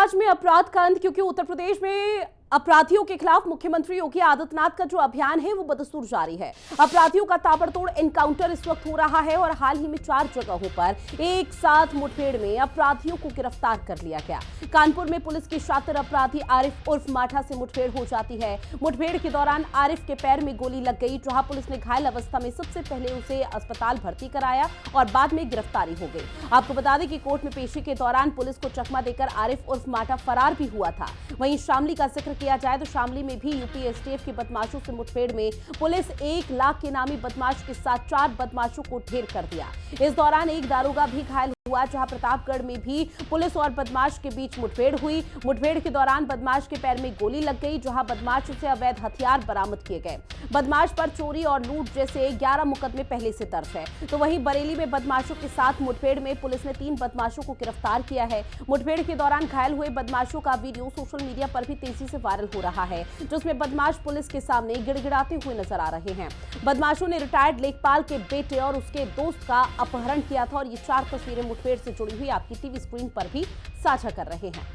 राज्य में अपराध का अंत, क्योंकि उत्तर प्रदेश में अपराधियों के खिलाफ मुख्यमंत्री योगी आदित्यनाथ का जो अभियान है वो बदस्तूर जारी है। अपराधियों का ताबड़तोड़ एनकाउंटर इस वक्त हो रहा है और हाल ही में 4 जगहों पर एक साथ मुठभेड़ में अपराधियों को गिरफ्तार कर लिया गया। कानपुर में पुलिस की शातिर अपराधी आरिफ उर्फ माठा से मुठभेड़ हो जाती है। मुठभेड़ के दौरान आरिफ के पैर में गोली लग गई, जहां पुलिस ने घायल अवस्था में सबसे पहले उसे अस्पताल भर्ती कराया और बाद में गिरफ्तारी हो गई। आपको बता दें कि कोर्ट में पेशी के दौरान पुलिस को चकमा देकर आरिफ उर्फ माठा फरार भी हुआ था। वहीं शामली का जिक्र किया जाए तो शामली में भी यूपी एसटीएफ के बदमाशों से मुठभेड़ में पुलिस 1 लाख के नामी बदमाश के साथ 4 बदमाशों को ढेर कर दिया। इस दौरान एक दारोगा भी घायल हुआ, जहां प्रतापगढ़ में भी पुलिस और बदमाश के बीच मुठभेड़ हुई। मुठभेड़ के दौरान बदमाश के पैर में गोली लग गई, जहां बदमाश से अवैध हथियार बरामद किए गए। बदमाश पर चोरी और लूट जैसे 11 मुकदमे पहले से दर्ज है। तो वहीं बरेली में बदमाशों के साथ मुठभेड़ में पुलिस ने 3 बदमाशों को गिरफ्तार किया है। मुठभेड़ के दौरान घायल हुए बदमाशों का वीडियो सोशल मीडिया पर भी तेजी से वायरल हो रहा है, जिसमें बदमाश पुलिस के सामने गिड़गिड़ाते हुए नजर आ रहे हैं। बदमाशों ने रिटायर्ड लेखपाल के बेटे और उसके दोस्त का अपहरण किया था और ये 4 तस्वीरें मुठभेड़ से जुड़ी हुई आपकी टीवी स्क्रीन पर भी साझा कर रहे हैं।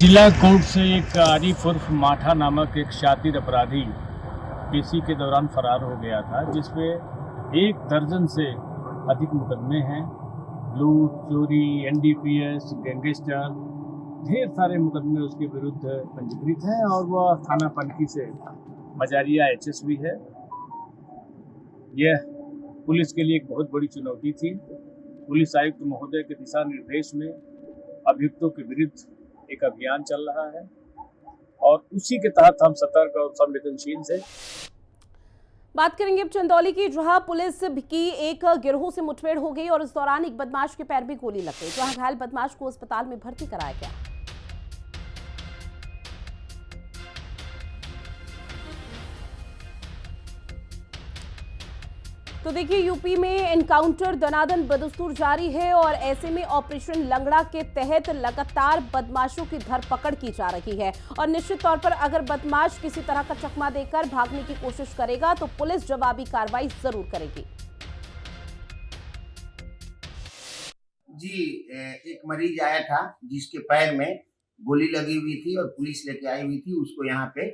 जिला कोर्ट से एक आरिफ उर्फ माठा नामक एक शातिर अपराधी पेशी के दौरान फरार हो गया था, जिसमें 1 दर्जन से अधिक मुकदमे हैं। लूट, चोरी, एनडीपीएस, गैंगस्टर, ढेर सारे मुकदमे उसके विरुद्ध पंजीकृत हैं और वह थाना पनकी से मजारिया एचएसवी है। यह पुलिस के लिए एक बहुत बड़ी चुनौती थी। पुलिस आयुक्त महोदय के दिशा निर्देश में अभियुक्तों के विरुद्ध एक अभियान चल रहा है और उसी के तहत हम सतर्क और संवेदनशील से बात करेंगे अब चंदौली की, जहां पुलिस की एक गिरोह से मुठभेड़ हो गई और इस दौरान एक बदमाश के पैर में गोली लग गई, जहां घायल बदमाश को अस्पताल में भर्ती कराया गया। तो देखिए, यूपी में एनकाउंटर दनादन बदस्तूर जारी है और ऐसे में ऑपरेशन लंगड़ा के तहत लगातार बदमाशों की धरपकड़ की जा रही है और निश्चित तौर पर अगर बदमाश किसी तरह का चकमा देकर भागने की कोशिश करेगा तो पुलिस जवाबी कार्रवाई जरूर करेगी। जी, एक मरीज आया था जिसके पैर में गोली लगी हुई थी और पुलिस लेके आई हुई थी। उसको यहाँ पे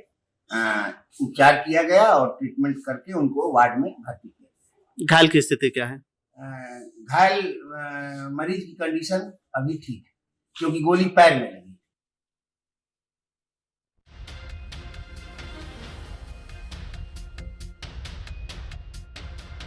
उपचार किया गया और ट्रीटमेंट करके उनको वार्ड में भर्ती किया। घायल की स्थिति क्या है? घायल मरीज की कंडीशन अभी ठीक है, क्योंकि गोली पैर में लगी।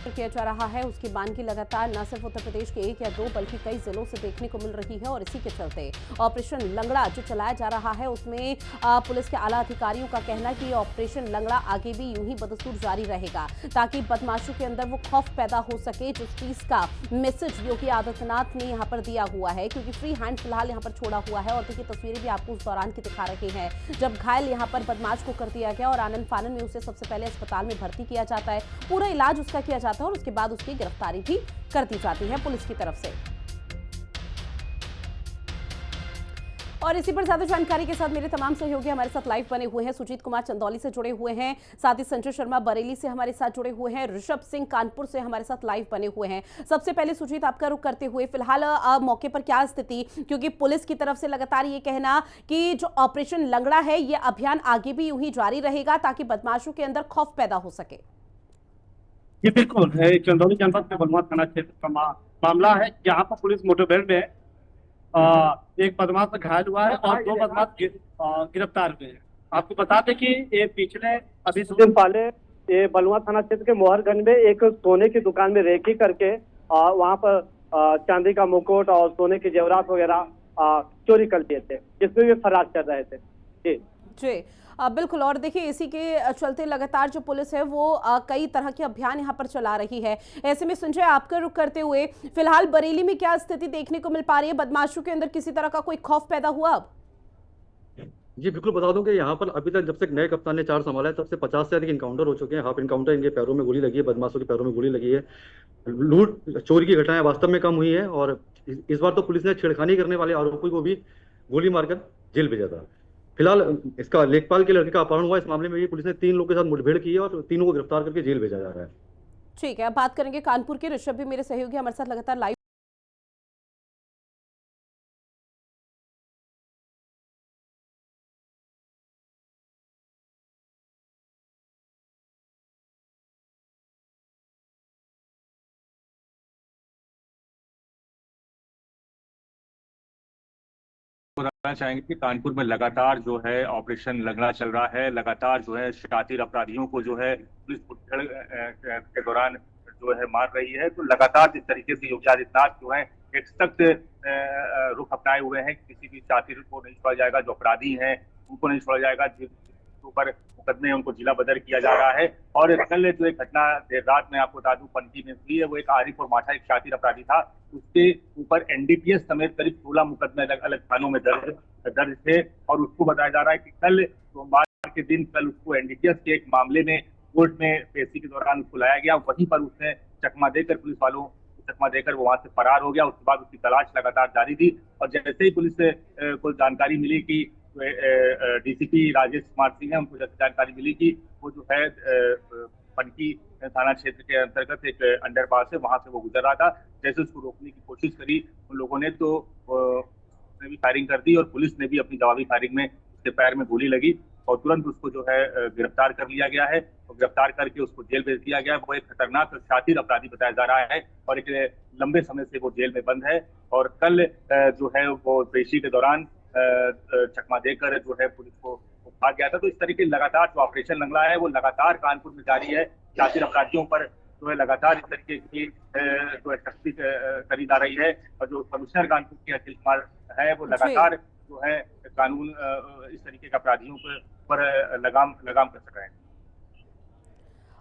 किया जा रहा है उसकी बानगी लगातार न सिर्फ उत्तर प्रदेश के 1 या 2 बल्कि कई जिलों से देखने को मिल रही है और इसी के चलते ऑपरेशन लंगड़ा जो चलाया जा रहा है उसमें पुलिस के आला अधिकारियों का कहना है कि ऑपरेशन लंगड़ा आगे भी यूं ही बदस्तूर जारी रहेगा, ताकि बदमाशों के अंदर वो खौफ पैदा हो सके, जिस चीज का मैसेज योगी आदित्यनाथ ने यहाँ पर दिया हुआ है, क्योंकि फ्री हैंड फिलहाल यहाँ पर छोड़ा हुआ है। और देखिए, तस्वीरें भी आपको उस दौरान की दिखा रहे हैं जब घायल यहाँ पर बदमाश को कर दिया गया और आनंद फानन में उसे सबसे पहले अस्पताल में भर्ती किया जाता है, पूरा इलाज उसका किया जाता है और उसके बाद उसकी गिरफ्तारी भी कर दी जाती है पुलिस की तरफ से। और इसी पर ज्यादा जानकारी के साथ मेरे तमाम सहयोगी हमारे साथ लाइव बने हुए हैं। सुजीत कुमार चंदौली से जुड़े हुए हैं, साथ ही संजय शर्मा बरेली से हमारे साथ जुड़े हुए हैं, ऋषभ सिंह कानपुर से हमारे साथ लाइव बने हुए हैं। सबसे पहले सुजीत, आपका रुख करते हुए फिलहाल मौके पर क्या स्थिति, क्योंकि पुलिस की तरफ से लगातार ये कहना कि जो ऑपरेशन लंगड़ा है ये अभियान आगे भी यूं ही जारी रहेगा ताकि बदमाशों के अंदर खौफ पैदा हो सके। ये बिल्कुल है, चंदौली जनपद में बलुआ थाना क्षेत्र का मामला है, जहाँ पर पुलिस मुठभेड़ में एक बदमाश घायल हुआ है और 2 बदमाश गिरफ्तार हुए हैं। आपको बता दें कि ये पिछले अभी 2 दिन पहले ये बलुआ थाना क्षेत्र के मोहरगंज में एक सोने की दुकान में रेकी करके वहाँ पर चांदी का मुकुट और सोने के जेवरात वगैरह चोरी कर लिए थे, जिसमें वे फरार कर रहे थे। जी बिल्कुल। और देखिए, इसी के चलते लगातार जो पुलिस है वो कई तरह के अभियान यहाँ पर चला रही है। ऐसे में संजय, आपका रुख करते हुए फिलहाल बरेली में क्या स्थिति देखने को मिल पा रही है? बदमाशों के अंदर किसी तरह का कोई खौफ पैदा हुआ अब? जी बिल्कुल, बता दूं कि यहाँ पर अभी तक जब से नए कप्तान ने 4 संभाला है तब से 50 से अधिक इनकाउंटर हो चुके हैं। हाफ इनकाउंटर, इनके पैरों में गोली लगी है, बदमाशों के पैरों में गोली लगी है। लूट चोरी की घटनाएं वास्तव में कम हुई है और इस बार तो पुलिस ने छेड़खानी करने वाले आरोपी को भी गोली मारकर जेल भेजा था। फिलहाल इसका लेखपाल के लड़के का अपहरण हुआ, इस मामले में भी पुलिस ने 3 लोगों के साथ मुठभेड़ की है और तीनों को गिरफ्तार करके जेल भेजा जा रहा है। ठीक है, बात करेंगे कानपुर के। ऋषभ भी मेरे सहयोगी हमारे साथ लगातार लाइव बताना चाहेंगे कि कानपुर में लगातार जो है ऑपरेशन लंगड़ा चल रहा है। लगातार जो है शातिर अपराधियों को जो है पुलिस मुठभेड़ के दौरान जो है मार रही है। तो लगातार जिस तरीके से योगी आदित्यनाथ जो है एक सख्त रुख अपनाए हुए हैं, किसी भी शातिर को नहीं छोड़ा जाएगा, जो अपराधी हैं उनको नहीं छोड़ा जाएगा, जिनके ऊपर मुकदमे उनको जिला बदर किया जा रहा है। और कल जो एक घटना देर रात में आपको बता दूं पनकी में हुई है, वो एक आरिफ और माठा एक शातिर अपराधी था, उसके ऊपर एनडीपीएस समेत करीब 16 मुकदमे अलग अलग थानों में दर्ज थे। और उसको बताया जा रहा है कि कल सोमवार के दिन कल उसको एनडीपीएस के एक मामले में कोर्ट में पेशी के दौरान उसको लाया गया। वहीं पर उसने चकमा देकर पुलिस वालों को चकमा देकर वो वहां से फरार हो गया। उसके बाद उसकी तलाश लगातार जारी थी और जैसे ही पुलिस को जानकारी मिली कि डीसीपी राजेश कुमार सिंह है, उनको जैसे जानकारी मिली कि वो जो है पनकी थाना क्षेत्र के अंतर्गत एक अंडरपास है, वहां से वो गुजर रहा था। जैसे उसको रोकने की कोशिश करी उन लोगों ने तो उसने भी फायरिंग कर दी और पुलिस ने भी अपनी जवाबी फायरिंग में उसके पैर में गोली लगी और तुरंत उसको जो है गिरफ्तार कर लिया गया है और गिरफ्तार करके उसको जेल भेज दिया गया है। वो एक खतरनाक और शातिर अपराधी बताया जा रहा है और एक लंबे समय से वो जेल में बंद है। और कल जो है वो पेशी के दौरान चकमा देकर जो है पुलिस को भाग गया था। तो इस तरीके लगातार जो ऑपरेशन लंगड़ा है वो लगातार कानपुर में जारी है। शातिर अपराधियों पर जो है लगातार इस तरीके की जो है सख्ती करी जा रही है और जो कमिश्नर कानपुर के अखिल कुमार है वो लगातार जो है कानून इस तरीके के अपराधियों पर लगाम कर सक रहे हैं।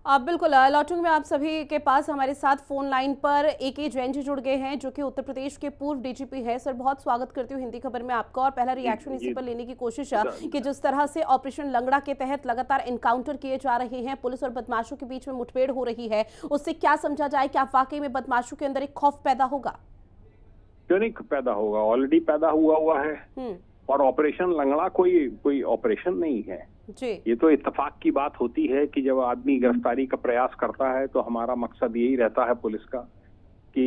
आप बिल्कुल लौटूंगी मैं आप सभी के पास। हमारे साथ फोन लाइन पर AK जैन जी जुड़ गए हैं जो कि उत्तर प्रदेश के पूर्व डीजीपी है। सर बहुत स्वागत करती हूँ हिंदी खबर में आपका और पहला रिएक्शन इसी पर लेने की कोशिश कि जिस तरह से ऑपरेशन लंगड़ा के तहत लगातार एनकाउंटर किए जा रहे हैं, पुलिस और बदमाशों के बीच में मुठभेड़ हो रही है, उससे क्या समझा जाए? क्या वाकई में बदमाशों के अंदर एक खौफ पैदा होगा? क्यों नहीं पैदा होगा, ऑलरेडी पैदा हुआ है। और ऑपरेशन लंगड़ा कोई ऑपरेशन नहीं है जी। ये तो इत्तेफाक की बात होती है कि जब आदमी गिरफ्तारी का प्रयास करता है तो हमारा मकसद यही रहता है पुलिस का कि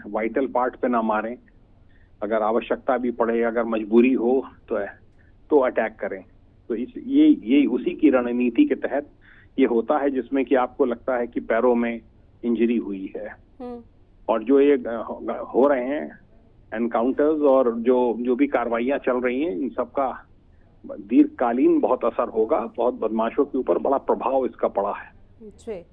वाइटल पार्ट पे ना मारें, अगर आवश्यकता भी पड़े, अगर मजबूरी हो तो अटैक करें। तो ये उसी की रणनीति के तहत ये होता है जिसमें कि आपको लगता है कि पैरों में इंजरी हुई है। और जो ये हो रहे हैं एनकाउंटर्स और जो भी कार्रवाइयां चल रही हैं, इन सबका दीर्घकालीन बहुत असर होगा, बहुत बदमाशों के ऊपर बड़ा प्रभाव इसका पड़ा है जी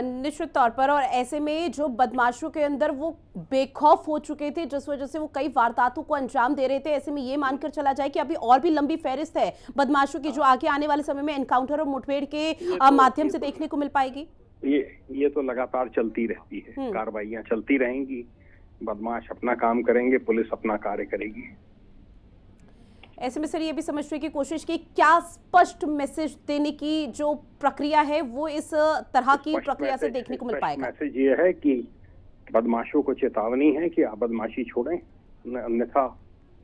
निश्चित तौर पर। और ऐसे में जो बदमाशों के अंदर वो बेखौफ हो चुके थे जिस वजह से वो कई वारदातों को अंजाम दे रहे थे, ऐसे में ये मानकर चला जाए कि अभी और भी लंबी फहरिस्त है बदमाशों की जो आगे आने वाले समय में एनकाउंटर और मुठभेड़ के माध्यम से देखने को मिल पाएगी? ये तो लगातार चलती रहती है, कार्रवाइयां चलती रहेंगी, बदमाश अपना काम करेंगे, पुलिस अपना कार्य करेगी। ऐसे में सर ये भी समझने की कोशिश की क्या स्पष्ट मैसेज देने की जो प्रक्रिया है वो इस तरह की प्रक्रिया से देखने को मिल पाएगा? मैसेज ये है कि बदमाशों को चेतावनी है कि आप बदमाशी छोड़ें, अन्यथा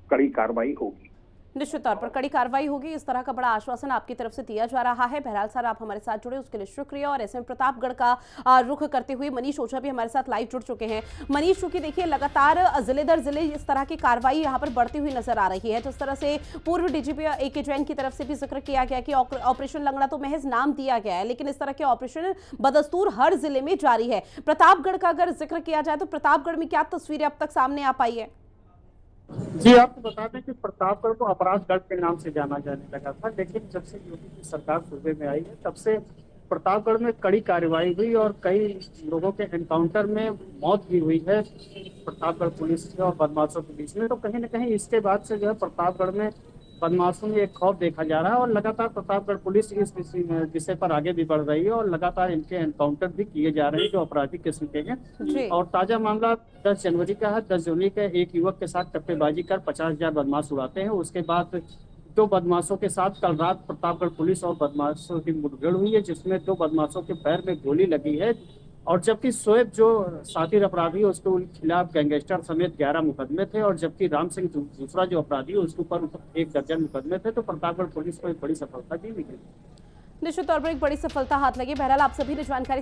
कड़ी कार्रवाई होगी। निश्चित तौर पर कड़ी कार्रवाई होगी, इस तरह का बड़ा आश्वासन आपकी तरफ से दिया जा रहा है। बहरहाल सर आप हमारे साथ जुड़े उसके लिए शुक्रिया। और ऐसे में प्रतापगढ़ का रुख करते हुए मनीष ओझा भी हमारे साथ लाइव जुड़ चुके हैं। मनीष, चूंकि देखिए लगातार जिले दर जिले इस तरह की कार्रवाई यहाँ पर बढ़ती हुई नजर आ रही है, जिस तरह से पूर्व डीजीपी AK जैन की तरफ से भी जिक्र किया गया कि ऑपरेशन लंगड़ा तो महज नाम दिया गया है, लेकिन इस तरह के ऑपरेशन बदस्तूर हर जिले में जारी है। प्रतापगढ़ का अगर जिक्र किया जाए तो प्रतापगढ़ में क्या तस्वीरें अब तक सामने आ पाई है? जी आपको बता दें कि प्रतापगढ़ को अपराधगढ़ के नाम से जाना जाने लगा था, लेकिन जब से योगी की सरकार सूबे में आई है तब से प्रतापगढ़ में कड़ी कार्रवाई हुई और कई लोगों के एनकाउंटर में मौत भी हुई है प्रतापगढ़ पुलिस और बदमाशों के बीच में। तो कहीं ना कहीं इसके बाद से जो है प्रतापगढ़ में बदमाशों में एक खौफ देखा जा रहा है और लगातार प्रतापगढ़ पुलिस इस विषय पर आगे भी बढ़ रही है और लगातार इनके एनकाउंटर भी किए जा रहे हैं जो अपराधी किस्म के हैं। और ताजा मामला 10 जनवरी का है। 10 जनवरी का एक युवक के साथ टप्पेबाजी कर 50,000 बदमाश उड़ाते हैं। उसके बाद 2 बदमाशों के साथ कल रात प्रतापगढ़ पुलिस और बदमाशों की मुठभेड़ हुई है, जिसमें 2 बदमाशों के पैर में गोली लगी है। और जबकि शोएब जो शातिर अपराधी है उसके खिलाफ गैंगस्टर समेत 11 मुकदमे थे और जबकि राम सिंह दूसरा जो अपराधी है उसके ऊपर 1 दर्जन मुकदमे थे। तो प्रतापगढ़ पुलिस को एक बड़ी सफलता भी मिली। निश्चित तौर पर एक बड़ी सफलता हाथ लगी। बहरहाल आप सभी ने जानकारी